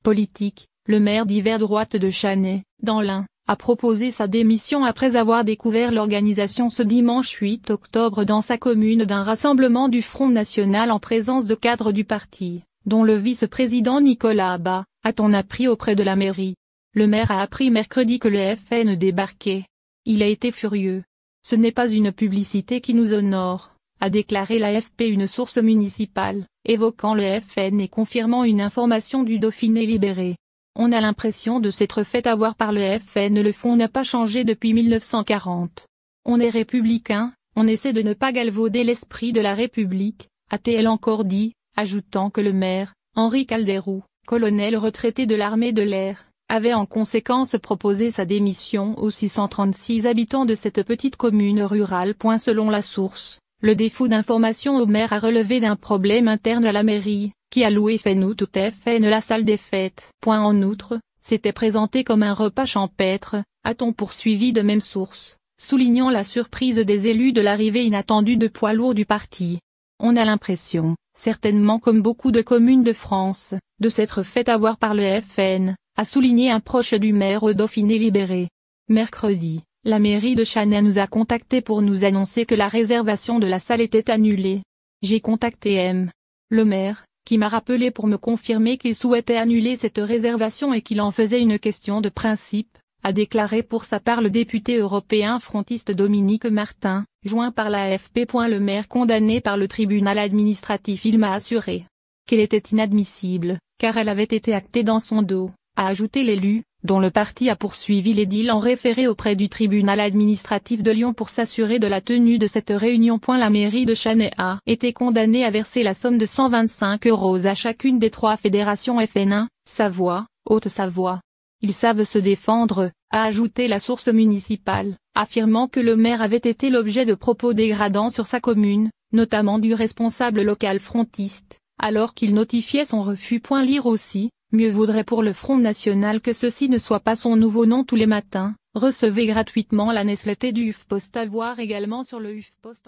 Politique, le maire d'hiver droite de Chanay, dans l'Ain, a proposé sa démission après avoir découvert l'organisation ce dimanche 8 octobre dans sa commune d'un rassemblement du Front National en présence de cadres du parti, dont le vice-président Nicolas Abba, a-t-on appris auprès de la mairie. Le maire a appris mercredi que le FN débarquait. Il a été furieux. Ce n'est pas une publicité qui nous honore, a déclaré l'AFP une source municipale, évoquant le FN et confirmant une information du Dauphiné Libéré. On a l'impression de s'être fait avoir par le FN. Le fond n'a pas changé depuis 1940. On est républicain, on essaie de ne pas galvauder l'esprit de la République, a-t-elle encore dit, ajoutant que le maire, Henri Calderou, colonel retraité de l'armée de l'air, avait en conséquence proposé sa démission aux 636 habitants de cette petite commune rurale. Selon la source, le défaut d'information au maire a relevé d'un problème interne à la mairie, qui a loué tout FN la salle des fêtes. En outre, c'était présenté comme un repas champêtre, a-t-on poursuivi de même source, soulignant la surprise des élus de l'arrivée inattendue de poids lourds du parti. On a l'impression, certainement comme beaucoup de communes de France, de s'être fait avoir par le FN, a souligné un proche du maire au Dauphiné Libéré. Mercredi, la mairie de Chanay nous a contactés pour nous annoncer que la réservation de la salle était annulée. J'ai contacté M. le maire, qui m'a rappelé pour me confirmer qu'il souhaitait annuler cette réservation et qu'il en faisait une question de principe, a déclaré pour sa part le député européen frontiste Dominique Martin, joint par l'AFP. Le maire condamné par le tribunal administratif. Il m'a assuré qu'elle était inadmissible, car elle avait été actée dans son dos, a ajouté l'élu, dont le parti a poursuivi l'édile en référé auprès du tribunal administratif de Lyon pour s'assurer de la tenue de cette réunion. La mairie de Chanay a été condamnée à verser la somme de 125 € à chacune des 3 fédérations FN1, Savoie, Haute-Savoie. Ils savent se défendre, a ajouté la source municipale, affirmant que le maire avait été l'objet de propos dégradants sur sa commune, notamment du responsable local frontiste, alors qu'il notifiait son refus. Lire aussi, mieux vaudrait pour le Front National que ceci ne soit pas son nouveau nom tous les matins. Recevez gratuitement la newsletter du HuffPost, à voir également sur le HuffPost.